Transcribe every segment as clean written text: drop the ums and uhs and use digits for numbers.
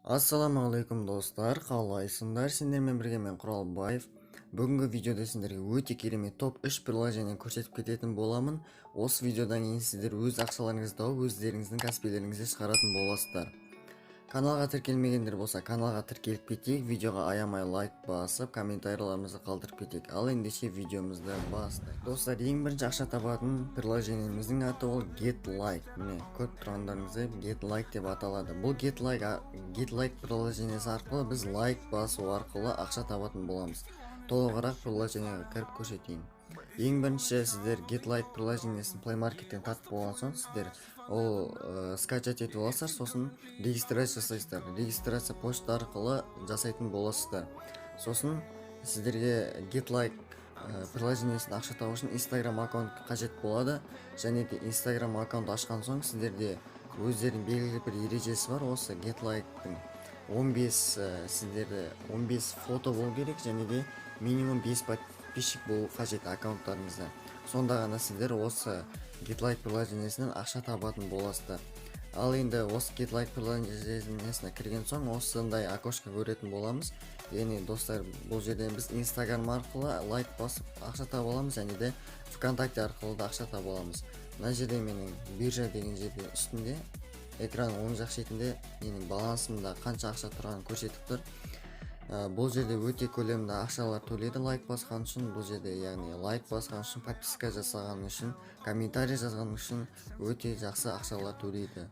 Ассаламағалейкум достар, қалайсыңдар? Сендермен бірге мен Құралбаев. Бүгінгі видеода сендерге өте керемет топ 3 приложение көрсетіп кететін боламын. Осы видеодан кейін сіздер өз ақшаларыңызды тауып өздеріңіздің кәсіпкерлеріңізді шығаратын боласыздар. Каналға тіркелмегендер болса, каналға тіркеліп кетейік, видеоға аямай лайк басып, комментарийларымызды қалдырып кетейік. Ал ендеше видеомызды бастайық. Достар, ең бірінші ақша табатын приложениеміздің аты ол GetLike. Міне, көріп тұрғандарыңыздай GetLike деп аталады. Бұл GetLike приложениесі арқылы біз лайк басу арқылы ақша табатын боламыз. Толығырақ приложениеге кіріп көрсетейін. Ең бірінші сіздер GetLike приложениесін Play Market'тен тартып болған соң сіздер ол скачать етіп аласыздар, сосын регистрация жасайсыздар. Регистрация почта арқылы жасайтын боласыздар. Сосын сіздерге GetLike приложениесін ақша табу үшін Instagram аккаунт қажет болады. Және де Instagram аккаунт ашқан соң сіздерде өздерінің белгілі бір ережесі бар. Осы GetLike'тың 15 фото болу керек, және де минимум 5 подписчик болу қажет аккаунттарыңызда. Сонда ғана сіздер осы GetLike приложениесінен ақша табатын боласыздар. Ал енді осы GetLike приложениесіне кірген соң осындай окошко көретін боламыз. Яғни достар, бұл жерден біз Instagram арқылы лайк басып ақша таба аламыз, және де ВКонтакте арқылы да ақша таба аламыз. Мына жерде менің биржа деген жерде үстінде экранның оң жақ шетінде менің балансымда қанша ақша тұрғанын көрсетіп тұр. Бұл жерде өте көлемді ақшалар төлейді лайк басқан үшін. Бұл жерде яғни лайк басқан үшін, подписка жасаған үшін, комментарий жазған үшін өте жақсы ақшалар төлейді.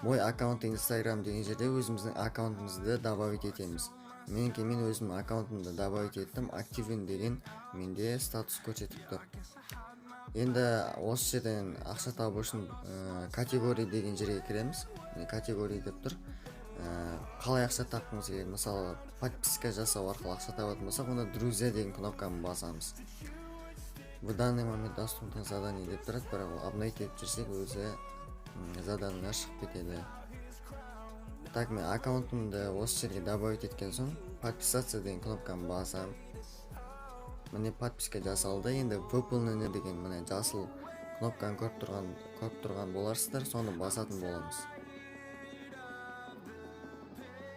Мой аккаунт Instagram деген жерде өзіміздің аккаунтымызды добавить етеміз. Мен өзімнің аккаунтымды добавить еттім, активен деген менде статус көрсетіп тұр. Енді осы жерден ақша табу үшін категория деген жерге кіреміз. Категория деп тұр. Қалай ақша тапқымыз келеді, мысалы подписка жасау арқылы ақша табатын болсақ, онда друзья деген кнопканы басамыз. В данный момент доступны задание деп тұрады, бірақ ол обновить етіп жүрсек өзі заданиеға шығып кетеді. Так, мен аккаунтымды осы жерге добавить еткен соң подписаться деген кнопканы басам. Міне подписка жасалды. Енді выполнены деген міне жасыл кнопканы көріп тұрған боларсыздар, соны басатын боламыз.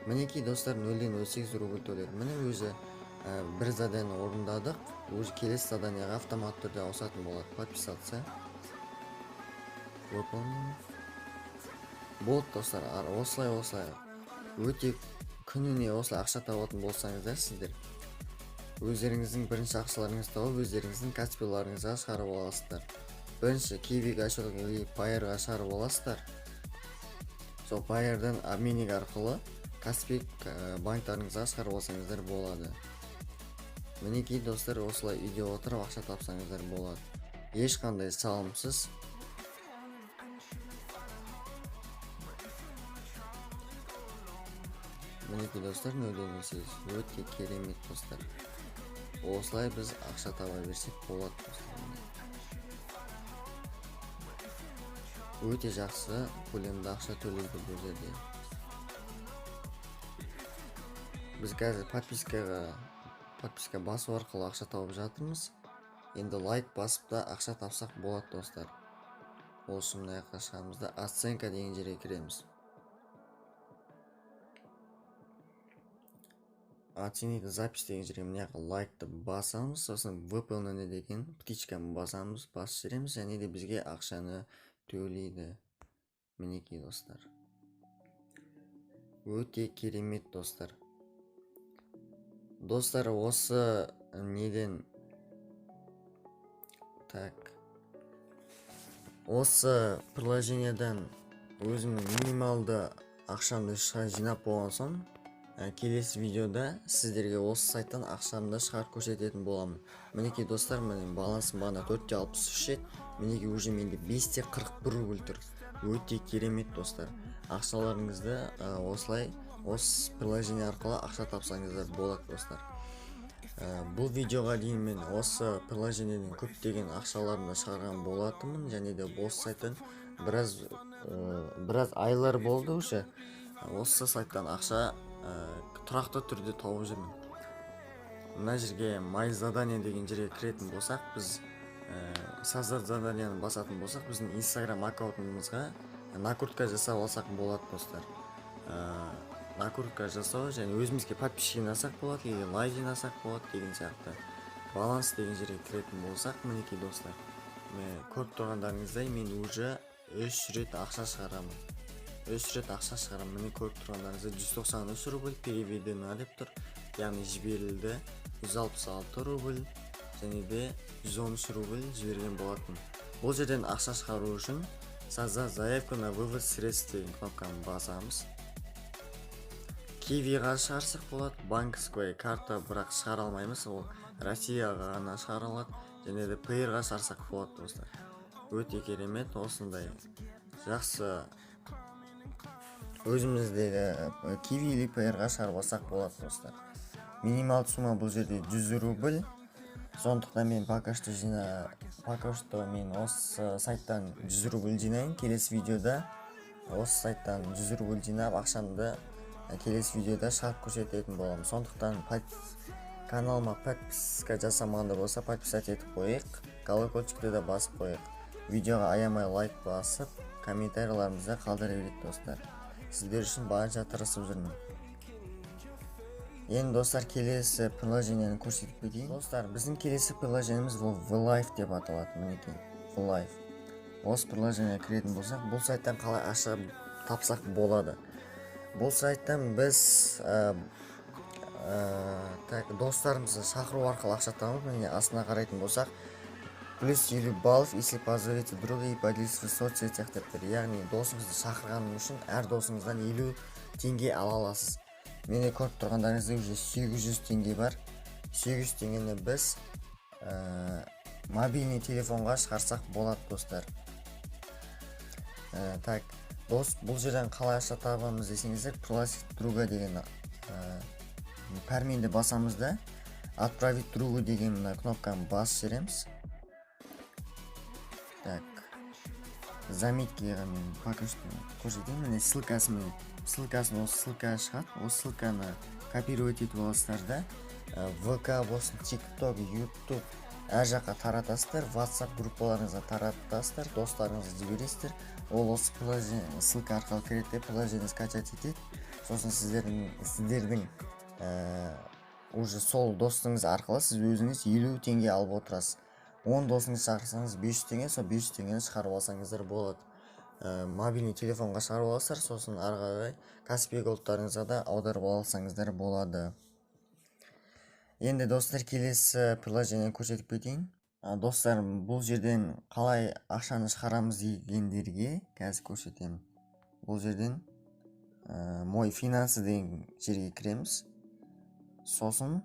Мінекей достар, 0,08 рубль төледі. Міне өзі бір задание орындадық, өзі келесі заданиеға автоматты түрде ауысатын болады. Подписаться. Выполнены. Болды достар, осылай өте күніне осылай ақша табатын болсаңыздар, сіздер өздеріңіздің бірінші ақшаларыңызды тауып өздеріңіздің кәсіпкерлеріңізге шығарып аласыздар. Бірінші киевиге пайырға шығарып аласыздар. Сол пайырдан обменник арқылы Каспик банктарыңызға шығарып алсаңыздар болады. Мінекей достар, осылай үйде отырып ақша тапсаңыздар болады. Ешқандай салымсыз. Мінекей достар, 0,8 өте керемет достар. Осылай біз ақша таба берсек болады достар. Өте жақсы көлемді ақша төлейді бұл жерде. Біз қазір подписка басу арқылы ақша тауып жатырмыз. Енді лайк басып та ақша тапсақ болады достар. Ол үшін мына жаққа шығамыз да оценка деген жерге кіреміз. Оценить запись деген жерге мына жаққа лайкты басамыз, сосын выполнены деген птичканы басамыз, басып жібереміз, және де бізге ақшаны төлейді. Мінекей достар. Өте керемет достар. Достар, осы неден осы приложениеден өзім минималды ақшамды жинап болған соң, келесі видеода сіздерге осы сайттан ақшамды шығарып көрсететін боламын. Мінекей достар, менің балансым бағана 463 еді. Мінекей уже менде 541 рубль тұр. Өте керемет достар. Ақшаларыңызды осылай осы приложение арқылы ақша тапсаңыздар болады достар. Бұл видеоға дейін мен осы приложениеден көптеген ақшаларымды шығарған болатынмын, және де осы сайттан біраз айлар болды уже. Осы сайттан ақша тұрақты түрде тауып жүрмін. Мына жерге май задание деген жерге кіретін болсақ, біз создать заданияны басатын болсақ, біздің Instagram аккаунтымызға накрутка жасап алсақ болады достар. накрутка жасау және өзімізге подписчик жинасақ болады или лайк жинасақ болады деген сияқты. Баланс деген жерге кіретін болсақ, мінекей достар, көріп тұрғандарыңыздай мен уже 3 рет ақша шығарамын. 3 рет ақша шығарамын. Міне көріп тұрғандарыңыздай 193 рубль переведено деп тұр. Яғни жіберілді 166 рубль және де 113 рубль жіберген болатын. Бұл жерден ақша шығару үшін саза заявку на вывод средств деген кнопканы басамыз. Кивиға шығарсақ болады, банковская карта бірақ шығара алмаймыз, ол Россияға ғана шығарылады, және де Payer-ға шығарсақ болады достар. Өте керемет, осындай жақсы өзіміздегі Kiwi или Payer-ға шығарып алсақ болады достар. Минималды сумма бұл жерде 100 рубль. Сондықтан мен пока что мен осы сайттан 100 рубль жинайын. Келесі видеода осы сайттан 100 рубль жинап ақшамды келесі видеода шығарып көрсететін боламын. Сондықтан каналыма подписка жасамағанда болса подписать етіп қойық, колокольчикті де басып қойық. Видеоға аямай лайк басып, комментарийларыңызды қалдыра берейік достар. Сіздер үшін барынша тырысып жүрмін. Енді достар, келесі приложениені көрсетіп кетейін. Достар, біздің келесі приложениеміз ол V-Live деп аталады. Мінекей, V-Live. Осы приложениеге кіретін болсақ, бұл сайттан қалай ақша тапсақ болады. Бұл сайттан біз достарымызды шақыру арқылы ақша табамыз. Міне астына қарайтын болсақ, плюс 50 баллов, если позовете друга и поделитесь в соцсетях деп тұр. Яғни досыңызды шақырғаным үшін әр досыңыздан 50 теңге ала аласыз. Мене көріп тұрғандарыңызда уже 800 теңге бар. 800 теңгені біз мобильный телефонға шығарсақ болады достар. Бұл жерден қалай ақша табамыз десеңіздер, пригласить друга деген пәрменді басамызда, отправить другу деген кнопканы басып жібереміз. Заметкеға мен пока что көрсетейін. Міне ссылкасын осы ссылкаға шығады. Осы ссылканы копировать етіп аласыздар да ВК болсын, TikTok, YouTube әр жаққа таратасыздар, WhatsApp группаларыңызға таратасыздар, достарыңызға жібересіздер. Ол осы ссылка арқылы кіреді, приложение скачать етеді. Сосын сіздердің уже сол достыңыз арқылы сіз өзіңіз 50 теңге алып отырасыз. 10 досыңыз шақырсаңыз 500 теңге, сол 500 теңгені шығарып алсаңыздар болады. Мобильный телефонға шығарып аласыздар, сосын ары қарай Каспий голдтарыңызға да аударып алсаңыздар болады. Енді достар, келесі приложениені көрсетіп кетейін. Достар, бұл жерден қалай ақшаны шығарамыз дегендерге қазір көрсетемін. Бұл жерден мой финансы деген жерге кіреміз. Сосын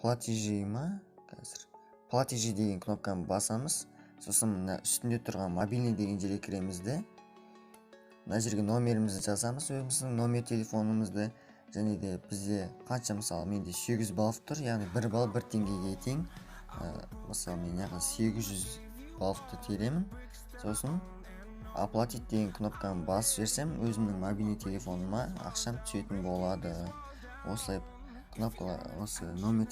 платежи деген кнопканы басамыз. Сосын үстінде тұрған мобильный деген жерге кіреміз де. Мына жерге номерімізді жазамыз, өзіміздің номер телефонымызды, және де бізде қанша, мысалы менде 800 балл тұр, яғни 1 балл 1 теңгеге тең. Мысалы мен яғни 800 баллды теремін. Сосын оплатить деген кнопканы басып жіберсем, өзімнің мобильный телефоныма ақшам түсетін болады. Осылай кнопкалар, осы номер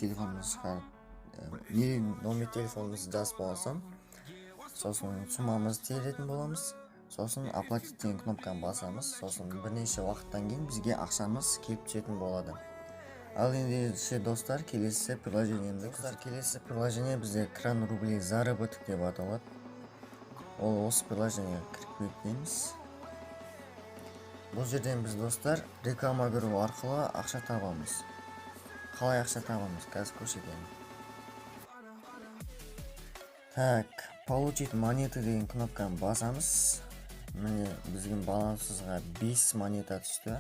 телефонымызды жазып болсам, сосын суммамызды теретін боламыз. Сосын оплатить деген кнопканы басамыз. Сосын бірнеше уақыттан кейін бізге ақшамыз келіп түсетін болады. Ал енді достар, келесі приложение бізде кран рублей заработок деп аталады. Ол осы приложениеге кіріп кетеміз. Бұл жерден біз достар реклама көру арқылы ақша табамыз. Қалай ақша табамыз, қазір көрсетемін. Получить монеты деген кнопканы басамыз. Міне біздің балансымызға 5 монета түсті.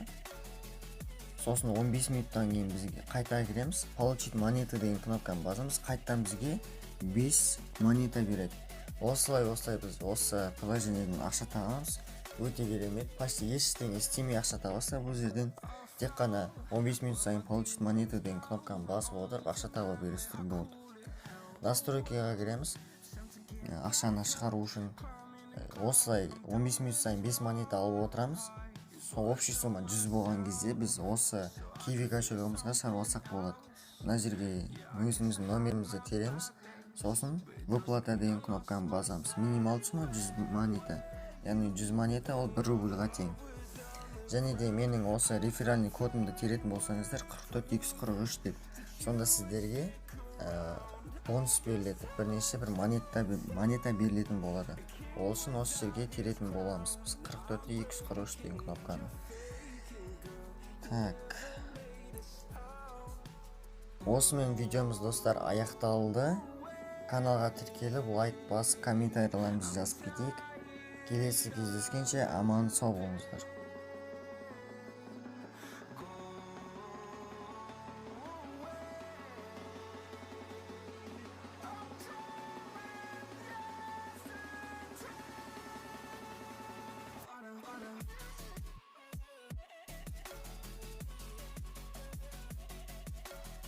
Сосын 15 минуттан кейін бізге қайта кіреміз. Получить монеты деген кнопканы басамыз. Қайттан бізге 5 монета береді. Осылай біз осы приложениеден ақша табамыз. Өте керемет. Почти ештеңе істемей ақша табасыздар бұл жерден. Тек қана 15 минут сайын получить монеты деген кнопканы басып отырып ақша таба бересіздер болды. Настройкаға кіреміз. Ақшаны шығару үшін осылай 15 минут сайын 5 монета алып отырамыз. Сол общий сумма 100 болған кезде біз осы Kiwi кошелегімізге шығарып алсақ болады. Мына жерге өзіміздің номерімізді тереміз. Сосын выплата деген кнопканы басамыз. Минималды сумма 100 монета. Яғни 100 монета ол 1 рубльға тең. және де менің осы реферальный кодымды теретін болсаңыздар 44243 деп, сонда сіздерге бонус беріледі, бірнеше бір монета берілетін болады. Ол үшін осы жерге теретін боламыз біз 44243 деген кнопканы. Так, осымен видеомыз достар аяқталды. Каналға тіркеліп, лайк басып, комментарийларыңызды жазып кетейік. Келесі кездескенше аман сау болыңыздар.